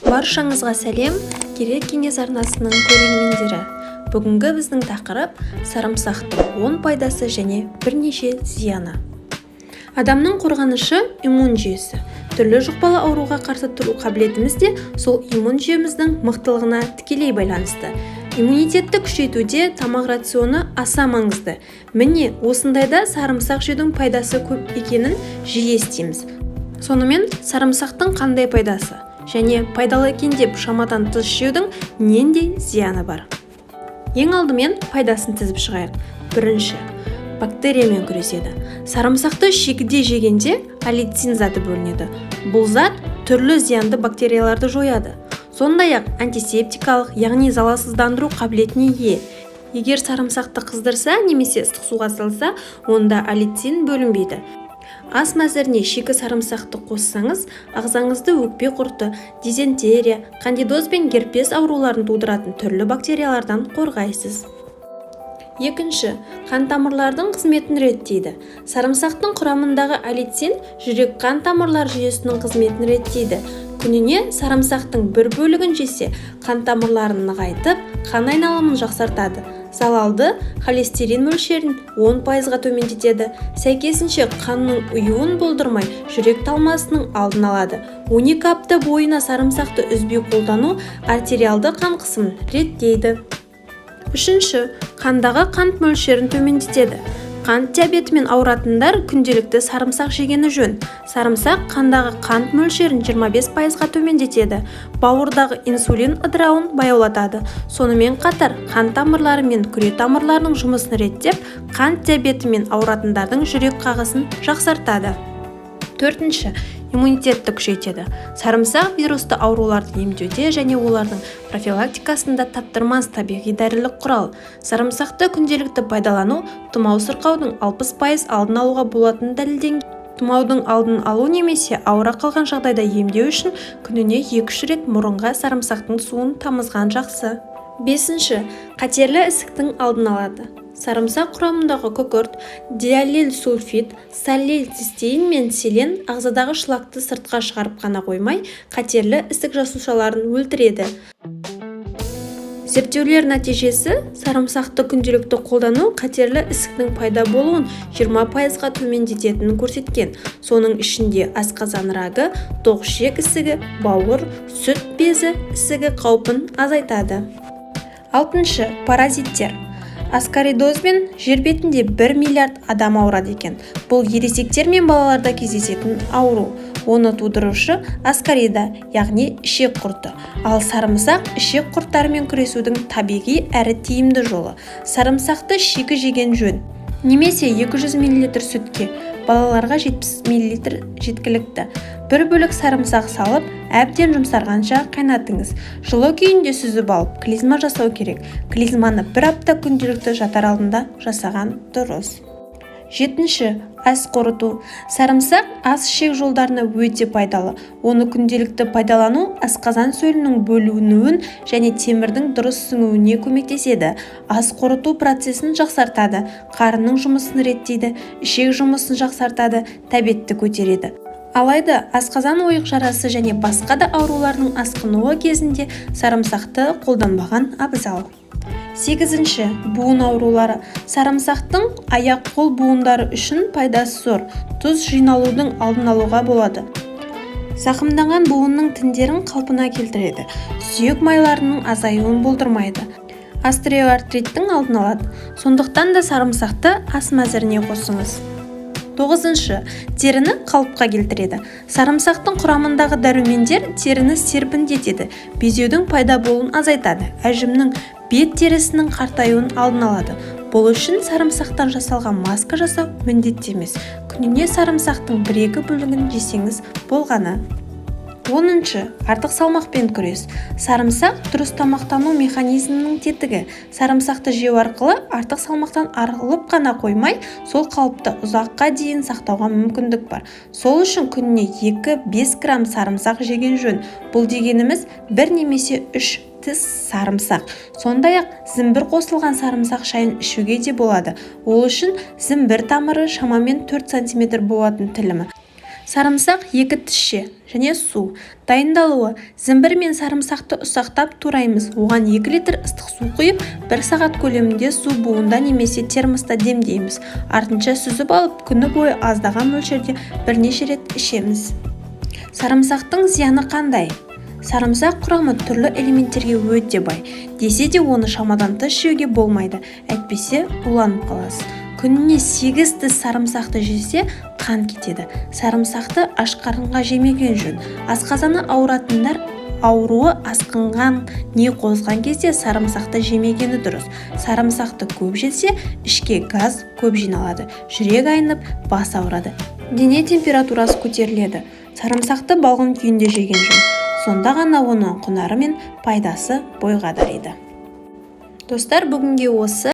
Баршаңызға сәлем, керек кеңес арнасының көрермендері. Бүгінгі біздің тақырып сарымсақтың 10 пайдасы және бірнеше зияны. Адамның қорғанышы иммун жүйесі. Түрлі жұқпалы ауруға қарсы тұру қабілетіміз де сол иммун жүйеміздің мықтылығына тікелей байланысты. Иммунитетті күшейтуде тамақ рационы аса маңызды. Міне, осындайда сарымсақ жеудің пайдасы көп екенін жиі естиміз. Сонымен сарымсақтың қандай пайдасы және пайдалы екен деп шамадан тыс жеудің нендей зияны бар? Ең алдымен пайдасын тізіп шығайық. Бірінші, бактериямен күреседі. Сарымсақты шикіде жегенде аллицин заты бөлінеді. Бұл зат түрлі зиянды бактерияларды жояды. Сондай-ақ антисептикалық, яғни залалсыздандыру қабілетіне ие. Егер сарымсақты қыздырса немесе ыстық суға салса, онда аллицин бөлінбейді. Ас мәзіріне шикі сарымсақты қоссаңыз, ағзаңызды өкпе құрты, дизентерия, кандидоз бен герпес ауруларын тудыратын түрлі бактериялардан қорғайсыз. Екінші, қан тамырлардың қызметін реттейді. Сарымсақтың құрамындағы аллицин жүрек қан тамырлар жүйесінің қызметін реттейді. Күніне сарымсақтың бір бөлігін жесе, қан тамырларын нығайтып, қан айналымын жақсартады. Залалды холестерин мөлшерін 10%-ға төмендетеді. Сәйкесінше қанның ұюын болдырмай, жүрек талмасының алдын алады. 12 апта бойына сарымсақты үзбей қолдану артериалды қан қысымын реттейді. Үшінші, қандағы қант мөлшерін төмендетеді. Қант диабетімен ауыратындар күнделікті сарымсақ жегені жөн. Сарымсақ қандағы қант мөлшерін 25%-ға төмендетеді. Бауырдағы инсулин ыдырауын баяулатады. Сонымен қатар қан тамырлары мен күре тамырларының жұмысын реттеп, қант диабетімен ауыратындардың жүрек қағысын жақсартады. Төртінші, иммунитетті күшейтеді. Сарымсақ вирусты ауруларды емдеуде және олардың профилактикасында таптырмас табиғи дәрілік құрал. Сарымсақты күнделікті пайдалану тұмау сырқаудың 60% алдын алуға болатынын дәлелденген. Тұмаудың алдын алу немесе ауыра қалған жағдайда емдеу үшін күніне 2-3 рет мұрынға сарымсақтың суын тамызған жақсы. Бесінші, қатерлі ісіктің алдын алады. Сарымсақ құрамындағы күкірт, диалил сульфид, саллил цистеин мен селен ағзадағы шлакты сыртқа шығарып қана қоймай, қатерлі ісік жасушаларын өлтіреді. Зерттеулер нәтижесі сарымсақты күнделікті қолдану қатерлі ісіктің пайда болуын 20%-ға төмендететінін көрсеткен. Соның ішінде асқазан рагы, тоқ-ішек ісігі, бауыр, сүт безі ісігі қаупін азайтады. Алтыншы, паразиттер. Аскаридозбен жер бетінде 1 миллиард адам ауырады екен. Бұл ересектер мен балаларда кездесетін ауру. Оны тудырушы аскарида, яғни ішек құрты. Ал сарымсақ ішек құрттарымен күресудің табиғи әрі тиімді жолы. Сарымсақты шикі жеген жөн. Немесе 200 мл сүтке, балаларға 70 мл жеткілікті. Бір бөлік сарымсақ салып, әбден жұмсарғанша қайнатыңыз. Жылы күйінде сүзіп алып, клизма жасау керек. Клизманы 1 апта күнделікті жатар алдында жасаған дұрыс. Жетінші, ас қорыту. Сарымсақ ас ішек жолдарына өте пайдалы. Оны күнделікті пайдалану асқазан сөлінің бөлінуін және темірдің дұрыс сіңуіне көмектеседі. Ас қорыту процесін жақсартады, қарынның жұмысын реттейді, ішек жұмысын жақсартады, тәбетті көтереді. Алайда асқазан ойық жарасы және басқа да аурулардың асқынуы кезінде сарымсақты қолданбаған абзал. Сегізінші, буын аурулары. Сарымсақтың аяқ-қол буындары үшін пайдасы зор. Тұз жиналудың алдын алуға болады. Зақымданған буынның тіндерін қалпына келтіреді. Сүйек майларының азаюын болдырмайды. Остеоартриттің алдын алады. Сондықтан да сарымсақты ас мәзіріне қосыңыз. Тоғызыншы, теріні қалыпқа келтіреді. Сарымсақтың құрамындағы дәрумендер теріні серпіндетеді, безеудің пайда болуын азайтады, әжімнің бет терісінің қартаюын алдын алады. Бұл үшін сарымсақтан жасалған маска жасау міндетті емес. Күніне сарымсақтың 1-2 бөлігін жесеңіз болғаны. 10-шы, артық салмақпен күрес. Сарымсақ дұрыс тамақтану механизмінің тетігі. Сарымсақты жеу арқылы артық салмақтан арылып қана қоймай, сол қалыпты ұзаққа дейін сақтауға мүмкіндік бар. Сол үшін күніне 2-5 грамм сарымсақ жеген жөн. Бұл дегеніміз 1 немесе 3 тіс сарымсақ. Сондай-ақ зімбір қосылған сарымсақ шайын ішуге де болады. Ол үшін зімбір тамыры шамамен 4 см болатын тілімі. Сарымсақ 2 тісше және су. Дайындалуы: зімбір мен сарымсақты ұсақтап тураймыз. Оған 2 литр ыстық су құйып, 1 сағат көлемінде су буында немесе термоста демдейміз. Артынша сүзіп алып, күні бойы аздаған мөлшерде бірнеше рет ішеміз. Сарымсақтың зияны қандай? Сарымсақ құрамы түрлі элементтерге өте бай. Десе де оны шамадан тыс жеуге болмайды, әйтпесе уланып қаласыз. Күніне 8 тіс сарымсақты жесе қан кетеді. Сарымсақты аш қарынға жемеген жөн. Асқазаны ауыратындар ауруы асқынған не қозған кезде сарымсақты жемегені дұрыс. Сарымсақты көп жесе ішке газ көп жиналады, жүрек айнып, бас ауырады, дене температурасы көтеріледі. Сарымсақты балғын күйінде жеген жөн. Сонда ғана оның құнары мен пайдасы бойға дариды. Достар, бүгінге осы.